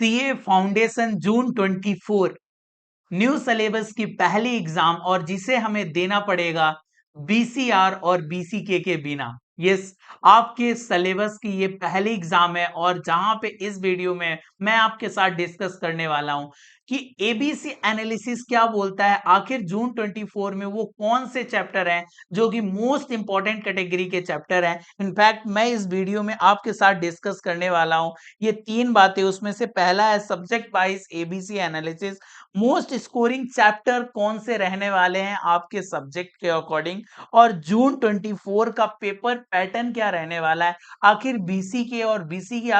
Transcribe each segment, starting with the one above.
CA foundation जून 24 new syllabus की पहली exam और जिसे हमें देना पड़ेगा बीसीआर और बीसीके के बिना। यस, आपके सिलेबस की ये पहली एग्जाम है और जहां पे इस वीडियो में मैं आपके साथ डिस्कस करने वाला हूं कि एबीसी एनालिसिस क्या बोलता है, आखिर जून 24 में वो कौन से चैप्टर हैं जो कि मोस्ट इंपॉर्टेंट कैटेगरी के चैप्टर हैं। इनफैक्ट मैं इस वीडियो में आपके साथ डिस्कस करने वाला हूं ये तीन बातें। उसमें से पहला है subject wise ABC analysis, most scoring chapter कौन से रहने वाले हैं आपके सब्जेक्ट के अकॉर्डिंग, और जून 24 का पेपर पैटर्न क्या रहने वाला है। आखिर बीसी के और बीसी की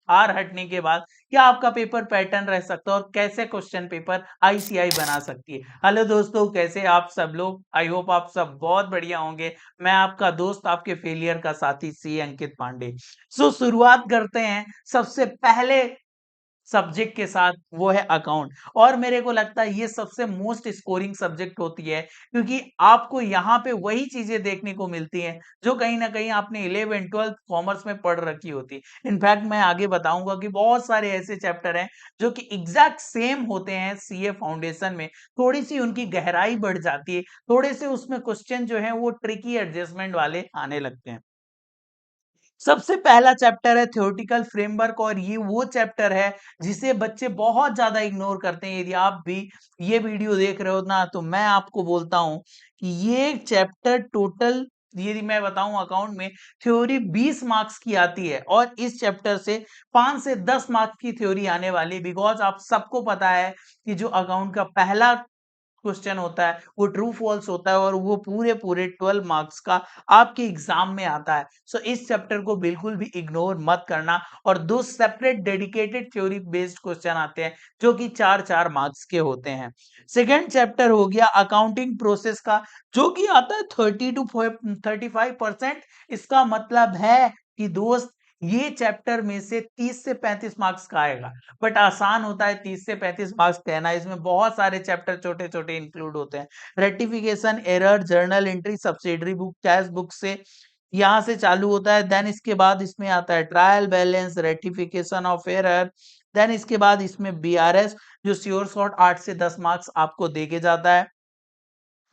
आर हटने के बाद क्या आपका पेपर पैटर्न रह सकता है और कैसे क्वेश्चन पेपर आईसीआई बना सकती है। हेलो दोस्तों, कैसे आप सब लोग? आई होप आप सब बहुत बढ़िया होंगे। मैं आपका दोस्त, आपके फेलियर का साथी सी अंकित पांडे। शुरुआत करते हैं सबसे पहले सब्जेक्ट के साथ, वो है अकाउंट। और मेरे को लगता है ये सबसे मोस्ट स्कोरिंग सब्जेक्ट होती है क्योंकि आपको यहाँ पे वही चीजें देखने को मिलती हैं जो कहीं ना कहीं आपने 11 12 कॉमर्स में पढ़ रखी होती है। इनफैक्ट मैं आगे बताऊंगा कि बहुत सारे ऐसे चैप्टर हैं जो कि एग्जैक्ट सेम होते हैं सीए फाउंडेशन में, थोड़ी सी उनकी गहराई बढ़ जाती है, थोड़े से उसमें क्वेश्चन जो है वो ट्रिकी एडजस्टमेंट वाले आने लगते हैं। सबसे पहला चैप्टर है थ्योरेटिकल फ्रेमवर्क और ये वो चैप्टर है जिसे बच्चे बहुत ज्यादा इग्नोर करते हैं। यदि आप भी ये वीडियो देख रहे हो ना, तो मैं आपको बोलता हूं कि ये चैप्टर टोटल, यदि मैं बताऊं अकाउंट में थ्योरी 20 मार्क्स की आती है और इस चैप्टर से 5 से 10 मार्क्स की थ्योरी आने वाली, बिकॉज आप सबको पता है कि जो अकाउंट का पहला क्वेश्चन होता है वो ट्रू फॉल्स होता है और वो पूरे पूरे 12 मार्क्स का आपके एग्जाम में आता है। सो इस चैप्टर को बिल्कुल भी इग्नोर मत करना। और दो separate dedicated theory based question आते हैं जो कि 4-4 मार्क्स के होते हैं। सेकेंड चैप्टर हो गया अकाउंटिंग प्रोसेस का, जो कि आता है 30 to 35%। इसका मतलब है कि दोस्त ये चैप्टर में से 30 से 35 मार्क्स का आएगा। बट आसान होता है 30 से 35 मार्क्स कहना, इसमें बहुत सारे चैप्टर छोटे छोटे इंक्लूड होते हैं। Ratification, error, journal entry, subsidiary book, cash book से यहाँ से चालू होता है। देन इसके बाद इसमें आता है trial balance, rectification of error. Then इसके बाद इसमें बीआरएस, जो श्योर शॉर्ट 8 से 10 मार्क्स आपको देके जाता है।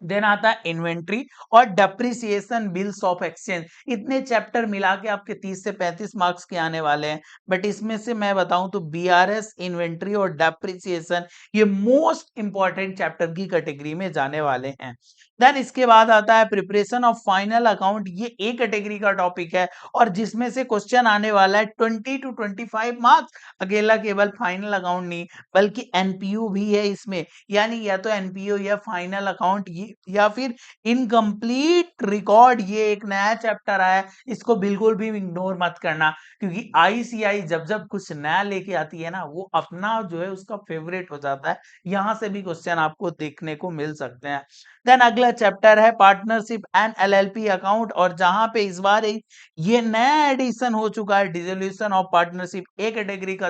देन आता है इन्वेंट्री और डेप्रिसिएशन, बिल्स ऑफ एक्सचेंज। इतने चैप्टर मिला के आपके 30 से 35 मार्क्स के आने वाले हैं। बट इसमें से मैं बताऊं तो बीआरएस, इन्वेंट्री और डेप्रिसिएशन ये मोस्ट इंपॉर्टेंट चैप्टर की कैटेगरी में जाने वाले हैं। देन इसके बाद आता है प्रिपरेशन ऑफ फाइनल अकाउंट। ये ए कैटेगरी का टॉपिक है और जिसमें से क्वेश्चन आने वाला है 20 to 25 मार्क्स। अकेला केवल फाइनल अकाउंट नहीं बल्कि एनपीयू भी है इसमें, यानी या तो एनपीओ या फाइनल अकाउंट या फिर इनकम्प्लीट रिकॉर्ड। ये एक नया चैप्टर आया है, इसको बिल्कुल भी इग्नोर मत करना क्योंकि आईसीआई जब जब कुछ नया लेके आती है ना, वो अपना जो है उसका फेवरेट हो जाता है। यहां से भी क्वेश्चन आपको देखने को मिल सकते हैं। देन अगला चैप्टर है पार्टनरशिप एंड एलएलपी अकाउंट, और जहां पे इस बार ये नया एडिशन हो चुका है डिसोल्यूशन ऑफ पार्टनरशिप। एक कैटेगरी का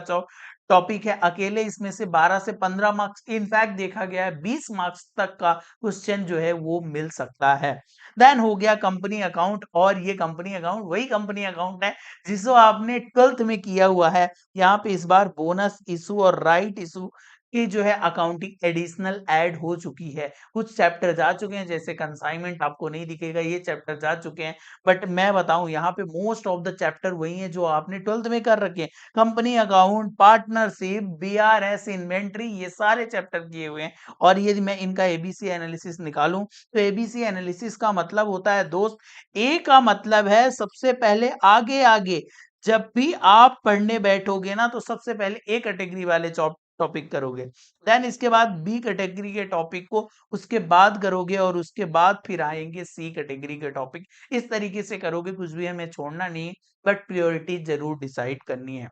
टॉपिक है, अकेले इसमें से 12 से 15 मार्क्स, इनफैक्ट देखा गया है 20 मार्क्स तक का क्वेश्चन जो है वो मिल सकता है। देन हो गया कंपनी अकाउंट, और ये कंपनी अकाउंट वही कंपनी अकाउंट है जिसको आपने 12th में किया हुआ है। यहाँ पे इस बार बोनस इशू और राइट इशू की जो है अकाउंटिंग एडिशनल ऐड हो चुकी है। कुछ चैप्टर जा चुके हैं, जैसे कंसाइनमेंट आपको नहीं दिखेगा, ये चैप्टर जा चुके हैं। बट मैं बताऊं यहाँ पे मोस्ट ऑफ द चैप्टर वही है जो आपने 12th में कर रखे हैं। Company account, partnership, BRS, inventory, ये सारे चैप्टर किए हुए हैं। और यदि मैं इनका एबीसी एनालिसिस निकालूं तो एबीसी एनालिसिस का मतलब होता है दोस्त, ए का मतलब है सबसे पहले आगे आगे जब भी आप पढ़ने बैठोगे ना तो सबसे पहले ए कैटेगरी वाले टॉपिक करोगे। देन इसके बाद बी कैटेगरी के टॉपिक को उसके बाद करोगे और उसके बाद फिर आएंगे सी कैटेगरी के टॉपिक। इस तरीके से करोगे, कुछ भी हमें छोड़ना नहीं, बट प्रायोरिटी जरूर डिसाइड करनी है।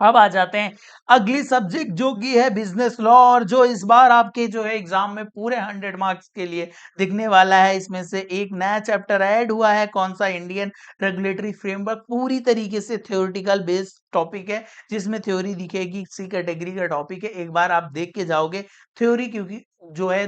अब आ जाते हैं अगली सब्जेक्ट जो कि है बिजनेस लॉ, और जो इस बार आपके जो है एग्जाम में पूरे 100 मार्क्स के लिए दिखने वाला है। इसमें से एक नया चैप्टर ऐड हुआ है, कौन सा? Indian regulatory framework. पूरी तरीके से थ्योरेटिकल बेस्ड टॉपिक है जिसमें थ्योरी दिखेगी, सी कैटेगरी का टॉपिक है। एक बार आप देख के जाओगे थ्योरी, क्योंकि जो है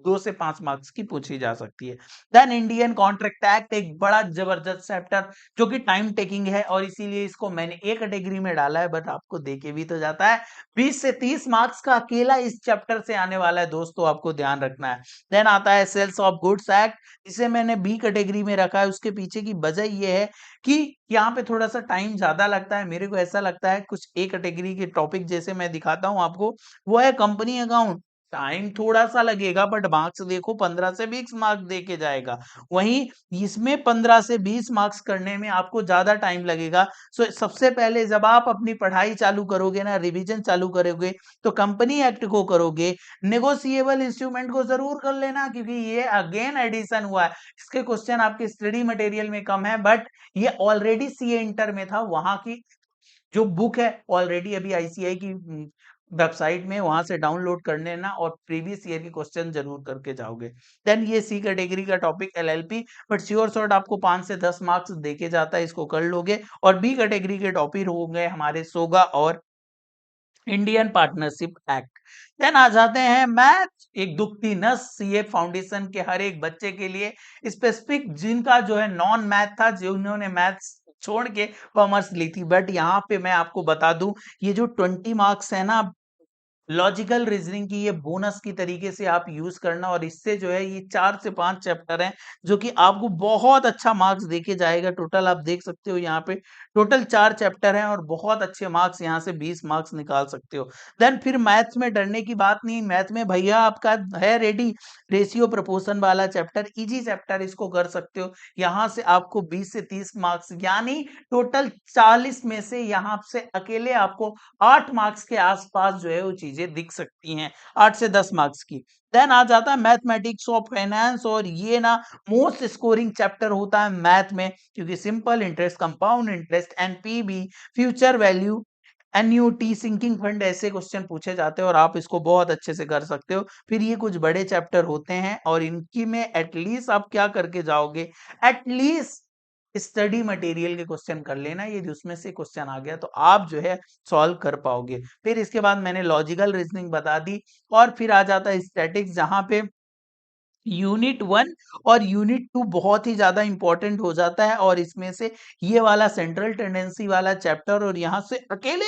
2 से 5 मार्क्स की पूछी जा सकती है। देन इंडियन कॉन्ट्रैक्ट एक्ट एक बड़ा जबरदस्त चैप्टर जो कि टाइम टेकिंग है और इसीलिए इसको मैंने ए कैटेगरी में डाला है, बट आपको देके भी तो जाता है। 20 से 30 मार्क्स का अकेला इस चैप्टर से आने वाला है दोस्तों, आपको ध्यान रखना है। देन आता है सेल्स ऑफ गुड्स एक्ट, इसे मैंने बी कैटेगरी में रखा है। उसके पीछे की वजह ये है कि यहाँ पे थोड़ा सा टाइम ज्यादा लगता है, मेरे को ऐसा लगता है कुछ ए कैटेगरी के टॉपिक जैसे मैं दिखाता हूँ आपको, वो है कंपनी अकाउंट। टाइम थोड़ा सा लगेगा बट मार्क्स देखो 15 से 20 मार्क्स दे के जाएगा। वहीं इसमें 15 से 20 मार्क्स करने में आपको ज्यादा टाइम लगेगा। सो सबसे पहले जब आप अपनी पढ़ाई चालू करोगे ना, रिवीजन चालू करोगे, तो कंपनी एक्ट को करोगे, नेगोशिएबल इंस्ट्रूमेंट को जरूर कर लेना, क्योंकि ये अगेन एडिशन हुआ है। इसके क्वेश्चन आपके स्टडी मटेरियल में कम है, बट ये ऑलरेडी सीए इंटर में था। वहां की जो बुक है ऑलरेडी अभी आईसीआई की वेबसाइट में, वहां से डाउनलोड कर लेना और प्रीवियस ईयर के क्वेश्चन जरूर करके जाओगे। देन ये सी कैटेगरी का topic LLP, but sure short आपको 5 से 10 मार्क्स देके जाता है, इसको कर लोगे। और बी कैटेगरी के टॉपिक हो गए हमारे सोगा और इंडियन पार्टनरशिप एक्ट। देन आ जाते हैं मैथ, एक दुखती नस सीए फाउंडेशन के हर एक बच्चे के लिए, स्पेसिफिक जिनका जो है नॉन मैथ था, जिन्होंने मैथ्स छोड़ के कॉमर्स ली थी। बट यहाँ पे मैं आपको बता दूं, ये जो 20 मार्क्स है ना, लॉजिकल रीजनिंग की, ये बोनस की तरीके से आप यूज करना, और इससे जो है ये 4 से 5 चैप्टर हैं जो कि आपको बहुत अच्छा मार्क्स देके जाएगा। टोटल आप देख सकते हो यहाँ पे टोटल 4 चैप्टर हैं और बहुत अच्छे मार्क्स यहाँ से 20 मार्क्स निकाल सकते हो। देन फिर मैथ्स में डरने की बात नहीं, मैथ में भैया आपका है रेडी, रेशियो प्रोपोर्शन वाला चैप्टर, इजी चैप्टर, इसको कर सकते हो। यहाँ से आपको 20 से 30 मार्क्स, यानी टोटल 40 में से यहाँ से अकेले आपको 8 मार्क्स के आसपास जो है वो चीजें दिख सकती हैं, 8 से 10 मार्क्स की। देन आ जाता है मैथमेटिक्स ऑफ फाइनेंस, और ये ना मोस्ट स्कोरिंग चैप्टर होता है मैथ में, क्योंकि simple interest, compound interest, NPV, future value, annuity, sinking fund, ऐसे क्वेश्चन पूछे जाते हैं और आप इसको बहुत अच्छे से कर सकते हो। फिर ये कुछ बड़े चैप्टर होते हैं और इनकी में एटलीस्ट आप क्या करके जाओगे, एटलीस्ट स्टडी मटेरियल के क्वेश्चन कर लेना, यदि उसमें से क्वेश्चन आ गया तो आप जो है सॉल्व कर पाओगे। फिर इसके बाद मैंने लॉजिकल रीजनिंग बता दी, और फिर आ जाता है स्टैटिक्स, जहां पे यूनिट 1 और यूनिट 2 बहुत ही ज्यादा इंपॉर्टेंट हो जाता है, और इसमें से ये वाला सेंट्रल टेंडेंसी वाला चैप्टर, और यहाँ से अकेले,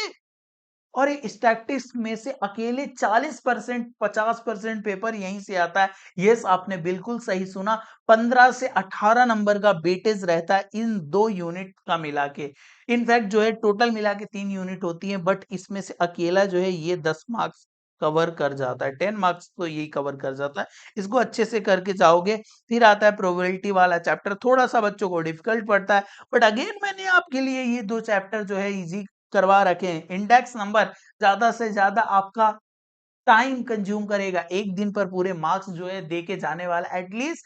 और स्टैटिस्टिक्स में से अकेले 40% 50% पेपर यहीं से आता है। यस, आपने बिल्कुल सही सुना, 15 से 18 नंबर का वेटेज रहता है इन दो यूनिट का मिला के। इनफैक्ट जो है टोटल मिला के 3 यूनिट होती है, बट इसमें से अकेला जो है ये 10 मार्क्स कवर कर जाता है, 10 मार्क्स तो यही कवर कर जाता है। इसको अच्छे से करके जाओगे। फिर आता है प्रोबेबिलिटी वाला चैप्टर, थोड़ा सा बच्चों को डिफिकल्ट पड़ता है, बट अगेन मैंने आपके लिए ये दो चैप्टर जो है इजी करवा रखे हैं। इंडेक्स नंबर ज्यादा से ज्यादा आपका टाइम कंज्यूम करेगा, एक दिन पर पूरे मार्क्स जो है देके जाने वाला, एटलीस्ट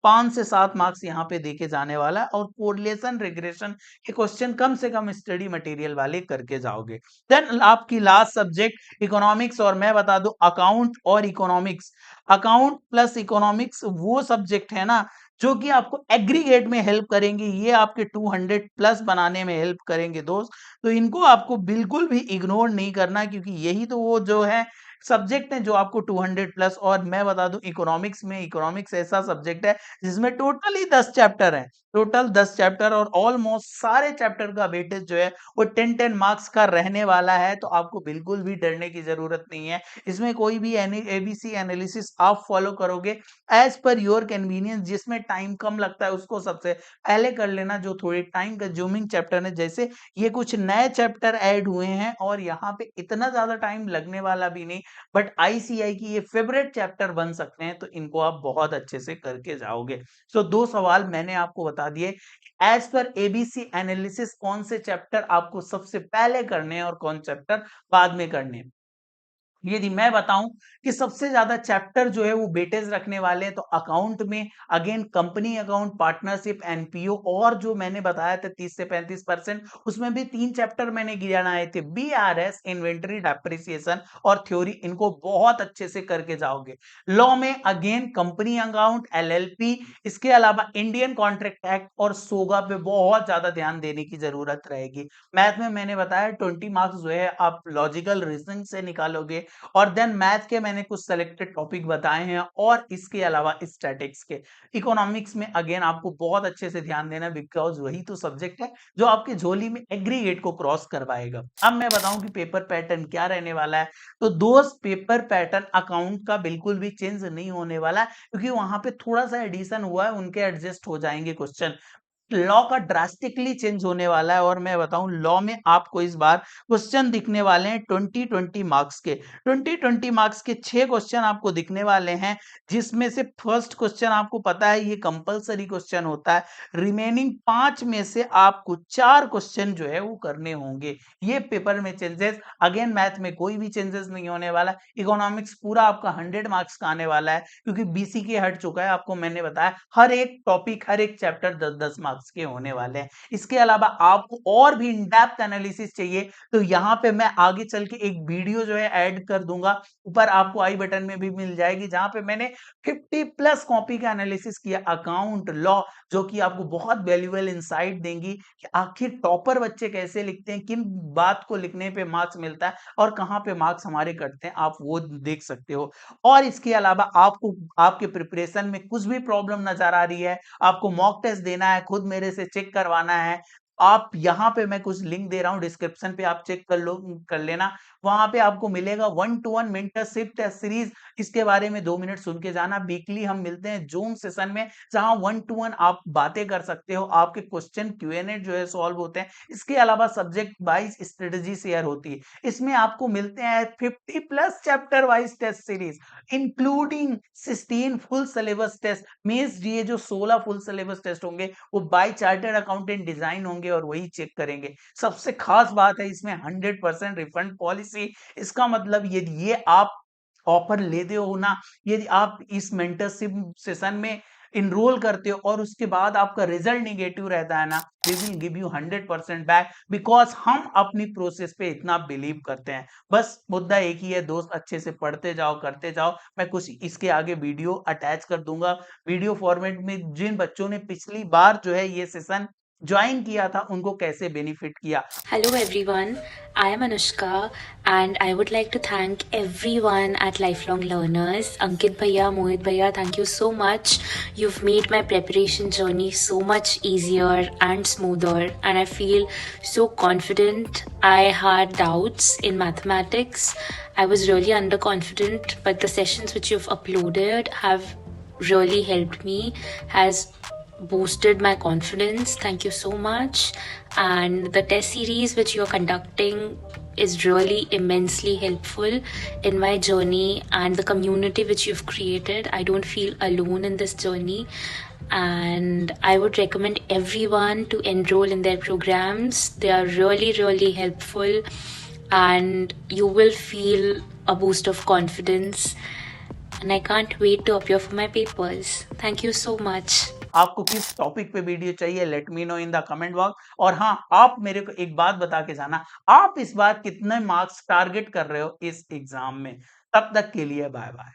5 से 7 मार्क्स यहाँ पे देके जाने वाला है, और कोरिलेशन रिग्रेशन के क्वेश्चन कम से कम स्टडी मटेरियल वाले करके जाओगे। देन आपकी लास्ट सब्जेक्ट इकोनॉमिक्स, और मैं बता दूं अकाउंट और इकोनॉमिक्स, अकाउंट प्लस इकोनॉमिक्स वो सब्जेक्ट है ना जो कि आपको एग्रीगेट में हेल्प करेंगे, ये आपके 200 प्लस बनाने में हेल्प करेंगे दोस्त। तो इनको आपको बिल्कुल भी इग्नोर नहीं करना, क्योंकि यही तो वो जो है सब्जेक्ट है जो आपको 200 प्लस। और मैं बता दूं इकोनॉमिक्स में, इकोनॉमिक्स ऐसा सब्जेक्ट है जिसमें टोटल ही 10 चैप्टर हैं, टोटल 10 चैप्टर, और ऑलमोस्ट सारे चैप्टर का वेटेज जो है वो 10-10 मार्क्स का रहने वाला है। तो आपको बिल्कुल भी डरने की जरूरत नहीं है, इसमें कोई भी एबीसी एनालिसिस आप फॉलो करोगे एज पर योर कन्वीनियंस, जिसमें टाइम कम लगता है उसको सबसे पहले कर लेना, जो थोड़ी टाइम कंज्यूमिंग चैप्टर है। जैसे ये कुछ नए चैप्टर ऐड हुए हैं और यहाँ पे इतना ज्यादा टाइम लगने वाला भी नहीं, बट आईसीआई की ये फेवरेट चैप्टर बन सकते हैं, तो इनको आप बहुत अच्छे से करके जाओगे। सो दो सवाल मैंने आपको बता दिए, एज पर एबीसी एनालिसिस कौन से चैप्टर आपको सबसे पहले करने हैं और कौन चैप्टर बाद में करने हैं। यदि मैं बताऊं कि सबसे ज्यादा चैप्टर जो है वो वेटेज रखने वाले हैं, तो अकाउंट में again company account, partnership, NPO, और जो मैंने बताया था 30 से 35%, उसमें भी 3 चैप्टर मैंने गिनाए थे, बीआरएस, इन्वेंटरी डेप्रिसिएशन और थ्योरी, इनको बहुत अच्छे से करके जाओगे। लॉ में अगेन कंपनी अकाउंट, एलएलपी, इसके अलावा इंडियन कॉन्ट्रैक्ट एक्ट और सोगा पे बहुत ज्यादा ध्यान देने की जरूरत रहेगी। मैथ में मैंने बताया 20 मार्क्स जो है आप लॉजिकल रीजनिंग से निकालोगे, और देन मैथ के मैंने कुछ सेलेक्टेड टॉपिक बताए हैं और इसके अलावा स्टैटिक्स के। इकोनॉमिक्स में अगेन आपको बहुत अच्छे से ध्यान देना है बिकॉज वही तो सब्जेक्ट है जो आपके झोली में एग्रीगेट को क्रॉस करवाएगा। अब मैं बताऊं कि पेपर पैटर्न क्या रहने वाला है। तो दोस्त पेपर पैटर्न अकाउंट का बिल्कुल भी चेंज नहीं होने वाला है, क्योंकि वहां पे थोड़ा सा एडिशन हुआ है, उनके एडजस्ट हो जाएंगे क्वेश्चन। लॉ का ड्रास्टिकली चेंज होने वाला है और मैं बताऊं लॉ में आपको इस बार क्वेश्चन दिखने वाले हैं 20-20 मार्क्स के। 20-20 मार्क्स के 6 क्वेश्चन आपको दिखने वाले हैं, जिसमें से फर्स्ट क्वेश्चन आपको पता है ये कंपलसरी क्वेश्चन होता है। रिमेनिंग 5 में से आपको 4 क्वेश्चन जो है वो करने होंगे। ये पेपर में चेंजेस, अगेन मैथ में कोई भी चेंजेस नहीं होने वाला। इकोनॉमिक्स पूरा आपका 100 मार्क्स का आने वाला है, क्योंकि बीसीके हट चुका है। आपको मैंने बताया हर एक टॉपिक, हर एक चैप्टर 10-10 मार्क्स के होने वाले हैं। इसके अलावा आपको और भी इन डेप्थ एनालिसिस चाहिए तो यहाँ पे मैं आगे चल के एक वीडियो जो है ऐड कर दूंगा, ऊपर आपको आई बटन में भी मिल जाएगी, जहां पे मैंने 50+ कॉपी का एनालिसिस किया अकाउंट लॉ, जो कि आपको बहुत वैल्यूएबल इंसाइट देंगी कि आखिर टॉपर बच्चे कैसे लिखते हैं, किन बात को लिखने पे मार्क्स मिलता है और कहाँ पे मार्क्स हमारे कटते हैं, आप वो देख सकते हो। और इसके अलावा आपको आपके प्रिपरेशन में कुछ भी प्रॉब्लम नजर आ रही है, आपको मॉक टेस्ट देना है, खुद मेरे से चेक करवाना है, आप यहाँ पे मैं कुछ लिंक दे रहा हूँ डिस्क्रिप्शन पे, आप चेक कर लो, कर लेना। वहां पे आपको मिलेगा 1-to-1 मेंटरशिप टेस्ट सीरीज। इसके बारे में 2 मिनट सुन के जाना। वीकली हम मिलते हैं जूम सेशन में, जहां 1-to-1 आप बातें कर सकते हो, आपके क्वेश्चन Q&A जो है सॉल्व होते हैं। इसके अलावा सब्जेक्ट वाइज स्ट्रेटेजी शेयर होती है। इसमें आपको मिलते हैं 50+ chapter wise test series, including 16 full syllabus test. Means ये जो 16 फुल सिलेबस टेस्ट होंगे वो बाय चार्टर्ड अकाउंटेंट डिजाइन होंगे और वही चेक करेंगे। सबसे खास बात है इसमें 100% रिफंड पॉलिसी। इसका मतलब ये आप ऑफर लेते हो ना, यदि आप इस मेंटरशिप सेशन में इनरोल करते हो और उसके बाद आपका रिजल्ट निगेटिव रहता है ना, we will give you 100% back, because हम अपनी प्रोसेस पे इतना बिलीव करते हैं। बस मुद्दा एक ही है दोस्त, अच्छे से पढ़ते जाओ, करते जाओ। मैं कुछ इसके आगे वीडियो अटैच कर दूंगा वीडियो फॉर्मेट में, जिन बच्चों ने पिछली बार जो है ये सेशन ज्वाइन किया था उनको कैसे बेनिफिट किया। Hello everyone, I am Anushka and I would like to thank everyone at Lifelong Learners. Ankit Bhaiya, Mohit Bhaiya, thank you so much. You've made my preparation journey so much easier and smoother, and I feel so confident. I had doubts in mathematics. I was really underconfident, but the sessions which you've uploaded have really helped me, has boosted my confidence. Thank you so much. And the test series which you're conducting is really immensely helpful in my journey, and the community which you've created. I don't feel alone in this journey. And I would recommend everyone to enroll in their programs. They are really, really helpful, and you will feel a boost of confidence. And I can't wait to appear for my papers. Thank you so much. आपको किस topic पे video चाहिए, let me know in the comment box. और हाँ, आप मेरे को एक बात बता के जाना, आप इस बार कितने मार्क्स टारगेट कर रहे हो इस एग्जाम में। तब तक के लिए बाय बाय।